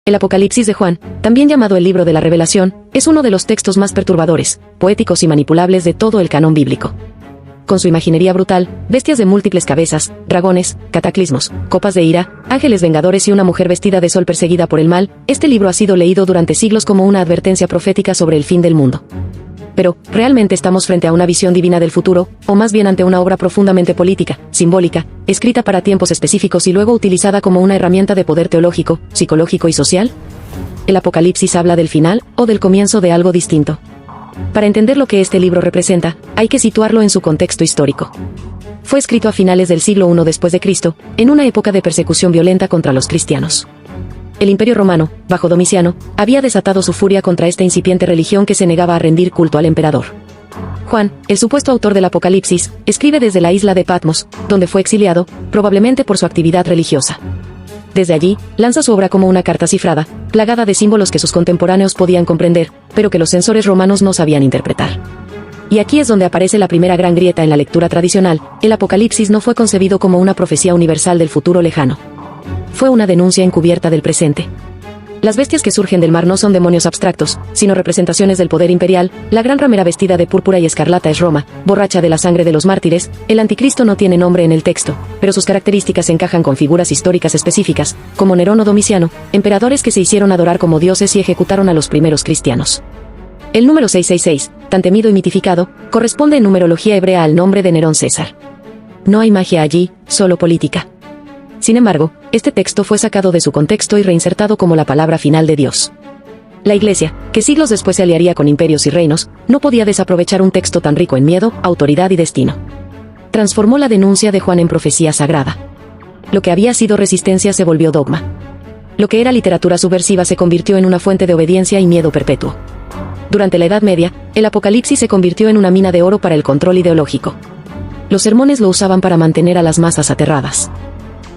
El Apocalipsis de Juan, también llamado el libro de la Revelación, es uno de los textos más perturbadores, poéticos y manipulables de todo el canon bíblico. Con su imaginería brutal, bestias de múltiples cabezas, dragones, cataclismos, copas de ira, ángeles vengadores y una mujer vestida de sol perseguida por el mal, este libro ha sido leído durante siglos como una advertencia profética sobre el fin del mundo. Pero, ¿realmente estamos frente a una visión divina del futuro, o más bien ante una obra profundamente política, simbólica, escrita para tiempos específicos y luego utilizada como una herramienta de poder teológico, psicológico y social? ¿El Apocalipsis habla del final, o del comienzo de algo distinto? Para entender lo que este libro representa, hay que situarlo en su contexto histórico. Fue escrito a finales del siglo I después de Cristo, en una época de persecución violenta contra los cristianos. El Imperio Romano, bajo Domiciano, había desatado su furia contra esta incipiente religión que se negaba a rendir culto al emperador. Juan, el supuesto autor del Apocalipsis, escribe desde la isla de Patmos, donde fue exiliado, probablemente por su actividad religiosa. Desde allí, lanza su obra como una carta cifrada, plagada de símbolos que sus contemporáneos podían comprender, pero que los censores romanos no sabían interpretar. Y aquí es donde aparece la primera gran grieta en la lectura tradicional. El Apocalipsis no fue concebido como una profecía universal del futuro lejano. Fue una denuncia encubierta del presente. Las bestias que surgen del mar no son demonios abstractos, sino representaciones del poder imperial. La gran ramera vestida de púrpura y escarlata es Roma, borracha de la sangre de los mártires. El anticristo no tiene nombre en el texto, pero sus características encajan con figuras históricas específicas, como Nerón o Domiciano, emperadores que se hicieron adorar como dioses y ejecutaron a los primeros cristianos. El número 666, tan temido y mitificado, corresponde en numerología hebrea al nombre de Nerón César. No hay magia allí, solo política. Sin embargo, este texto fue sacado de su contexto y reinsertado como la palabra final de Dios. La Iglesia, que siglos después se aliaría con imperios y reinos, no podía desaprovechar un texto tan rico en miedo, autoridad y destino. Transformó la denuncia de Juan en profecía sagrada. Lo que había sido resistencia se volvió dogma. Lo que era literatura subversiva se convirtió en una fuente de obediencia y miedo perpetuo. Durante la Edad Media, el Apocalipsis se convirtió en una mina de oro para el control ideológico. Los sermones lo usaban para mantener a las masas aterradas.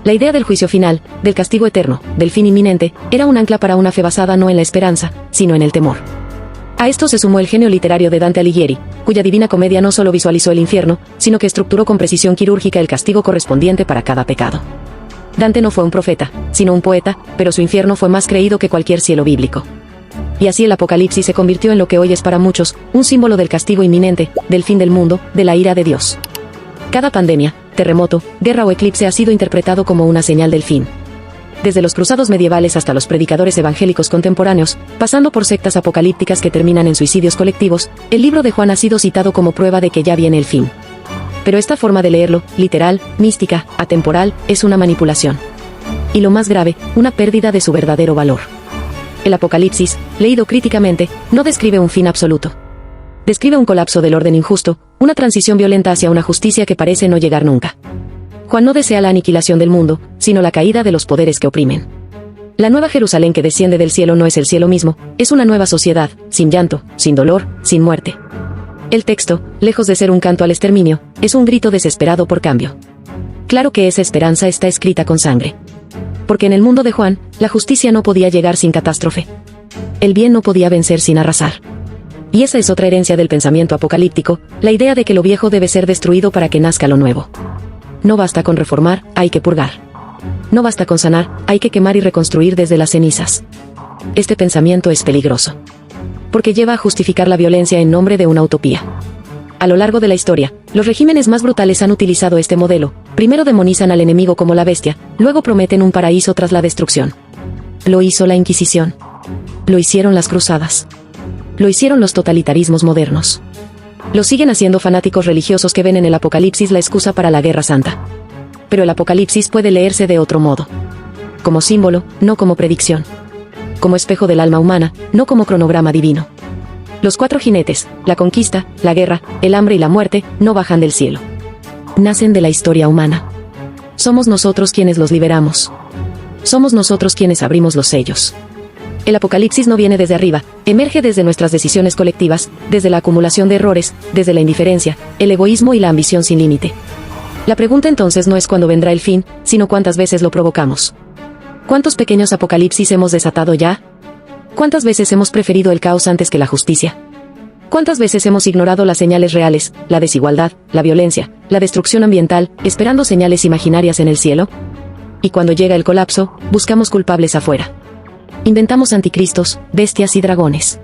La idea del juicio final, del castigo eterno, del fin inminente, era un ancla para una fe basada no en la esperanza, sino en el temor. A esto se sumó el genio literario de Dante Alighieri, cuya Divina Comedia no solo visualizó el infierno, sino que estructuró con precisión quirúrgica el castigo correspondiente para cada pecado. Dante no fue un profeta, sino un poeta, pero su infierno fue más creído que cualquier cielo bíblico. Y así el Apocalipsis se convirtió en lo que hoy es para muchos, un símbolo del castigo inminente, del fin del mundo, de la ira de Dios. Cada pandemia, terremoto, guerra o eclipse ha sido interpretado como una señal del fin. Desde los cruzados medievales hasta los predicadores evangélicos contemporáneos, pasando por sectas apocalípticas que terminan en suicidios colectivos, el libro de Juan ha sido citado como prueba de que ya viene el fin. Pero esta forma de leerlo, literal, mística, atemporal, es una manipulación. Y lo más grave, una pérdida de su verdadero valor. El Apocalipsis, leído críticamente, no describe un fin absoluto. Describe un colapso del orden injusto, una transición violenta hacia una justicia que parece no llegar nunca. Juan no desea la aniquilación del mundo, sino la caída de los poderes que oprimen. La nueva Jerusalén que desciende del cielo no es el cielo mismo, es una nueva sociedad, sin llanto, sin dolor, sin muerte. El texto, lejos de ser un canto al exterminio, es un grito desesperado por cambio. Claro que esa esperanza está escrita con sangre. Porque en el mundo de Juan, la justicia no podía llegar sin catástrofe. El bien no podía vencer sin arrasar. Y esa es otra herencia del pensamiento apocalíptico, la idea de que lo viejo debe ser destruido para que nazca lo nuevo. No basta con reformar, hay que purgar. No basta con sanar, hay que quemar y reconstruir desde las cenizas. Este pensamiento es peligroso. Porque lleva a justificar la violencia en nombre de una utopía. A lo largo de la historia, los regímenes más brutales han utilizado este modelo. Primero demonizan al enemigo como la bestia, luego prometen un paraíso tras la destrucción. Lo hizo la Inquisición. Lo hicieron las cruzadas. Lo hicieron los totalitarismos modernos. Lo siguen haciendo fanáticos religiosos que ven en el Apocalipsis la excusa para la Guerra Santa. Pero el Apocalipsis puede leerse de otro modo. Como símbolo, no como predicción. Como espejo del alma humana, no como cronograma divino. Los 4 jinetes, la conquista, la guerra, el hambre y la muerte, no bajan del cielo. Nacen de la historia humana. Somos nosotros quienes los liberamos. Somos nosotros quienes abrimos los sellos. El Apocalipsis no viene desde arriba, emerge desde nuestras decisiones colectivas, desde la acumulación de errores, desde la indiferencia, el egoísmo y la ambición sin límite. La pregunta entonces no es cuándo vendrá el fin, sino cuántas veces lo provocamos. ¿Cuántos pequeños apocalipsis hemos desatado ya? ¿Cuántas veces hemos preferido el caos antes que la justicia? ¿Cuántas veces hemos ignorado las señales reales, la desigualdad, la violencia, la destrucción ambiental, esperando señales imaginarias en el cielo? Y cuando llega el colapso, buscamos culpables afuera. Inventamos anticristos, bestias y dragones.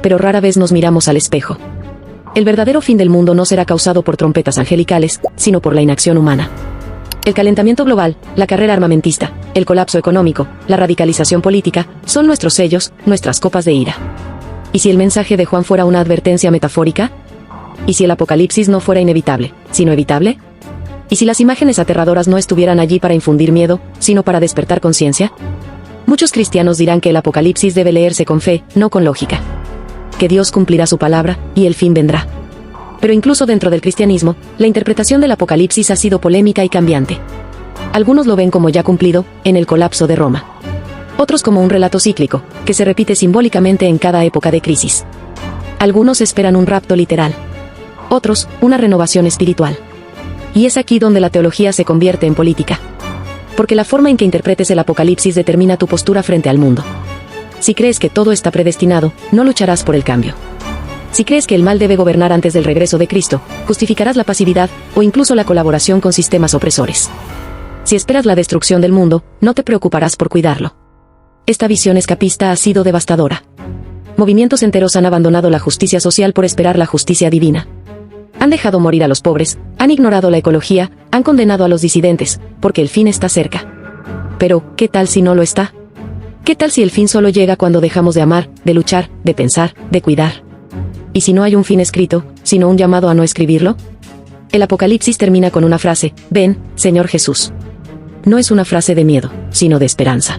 Pero rara vez nos miramos al espejo. El verdadero fin del mundo no será causado por trompetas angelicales, sino por la inacción humana. El calentamiento global, la carrera armamentista, el colapso económico, la radicalización política, son nuestros sellos, nuestras copas de ira. ¿Y si el mensaje de Juan fuera una advertencia metafórica? ¿Y si el apocalipsis no fuera inevitable, sino evitable? ¿Y si las imágenes aterradoras no estuvieran allí para infundir miedo, sino para despertar conciencia? Muchos cristianos dirán que el apocalipsis debe leerse con fe, no con lógica. Que Dios cumplirá su palabra, y el fin vendrá. Pero incluso dentro del cristianismo, la interpretación del apocalipsis ha sido polémica y cambiante. Algunos lo ven como ya cumplido, en el colapso de Roma. Otros como un relato cíclico, que se repite simbólicamente en cada época de crisis. Algunos esperan un rapto literal. Otros, una renovación espiritual. Y es aquí donde la teología se convierte en política. Porque la forma en que interpretes el apocalipsis determina tu postura frente al mundo. Si crees que todo está predestinado, no lucharás por el cambio. Si crees que el mal debe gobernar antes del regreso de Cristo, justificarás la pasividad, o incluso la colaboración con sistemas opresores. Si esperas la destrucción del mundo, no te preocuparás por cuidarlo. Esta visión escapista ha sido devastadora. Movimientos enteros han abandonado la justicia social por esperar la justicia divina. Han dejado morir a los pobres, han ignorado la ecología, han condenado a los disidentes, porque el fin está cerca. Pero, ¿qué tal si no lo está? ¿Qué tal si el fin solo llega cuando dejamos de amar, de luchar, de pensar, de cuidar? ¿Y si no hay un fin escrito, sino un llamado a no escribirlo? El Apocalipsis termina con una frase: ven, Señor Jesús. No es una frase de miedo, sino de esperanza.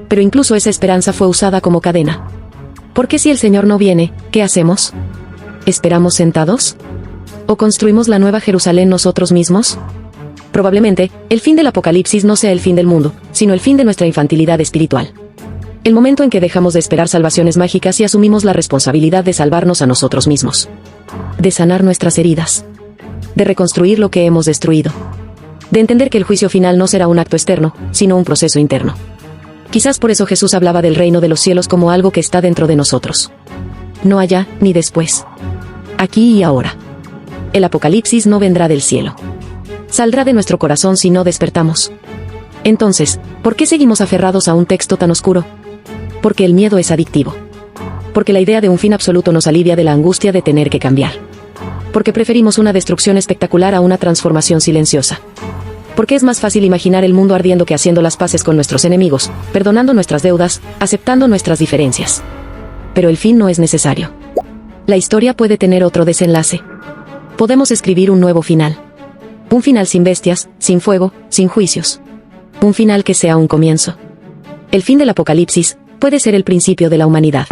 Pero incluso esa esperanza fue usada como cadena. ¿Por qué si el Señor no viene, qué hacemos? ¿Esperamos sentados? ¿O construimos la nueva Jerusalén nosotros mismos? Probablemente, el fin del Apocalipsis no sea el fin del mundo, sino el fin de nuestra infantilidad espiritual. El momento en que dejamos de esperar salvaciones mágicas y asumimos la responsabilidad de salvarnos a nosotros mismos. De sanar nuestras heridas. De reconstruir lo que hemos destruido. De entender que el juicio final no será un acto externo, sino un proceso interno. Quizás por eso Jesús hablaba del reino de los cielos como algo que está dentro de nosotros. No allá, ni después. Aquí y ahora. El Apocalipsis no vendrá del cielo. Saldrá de nuestro corazón si no despertamos. Entonces, ¿por qué seguimos aferrados a un texto tan oscuro? Porque el miedo es adictivo. Porque la idea de un fin absoluto nos alivia de la angustia de tener que cambiar. Porque preferimos una destrucción espectacular a una transformación silenciosa. Porque es más fácil imaginar el mundo ardiendo que haciendo las paces con nuestros enemigos, perdonando nuestras deudas, aceptando nuestras diferencias. Pero el fin no es necesario. La historia puede tener otro desenlace. Podemos escribir un nuevo final. Un final sin bestias, sin fuego, sin juicios. Un final que sea un comienzo. El fin del Apocalipsis puede ser el principio de la humanidad.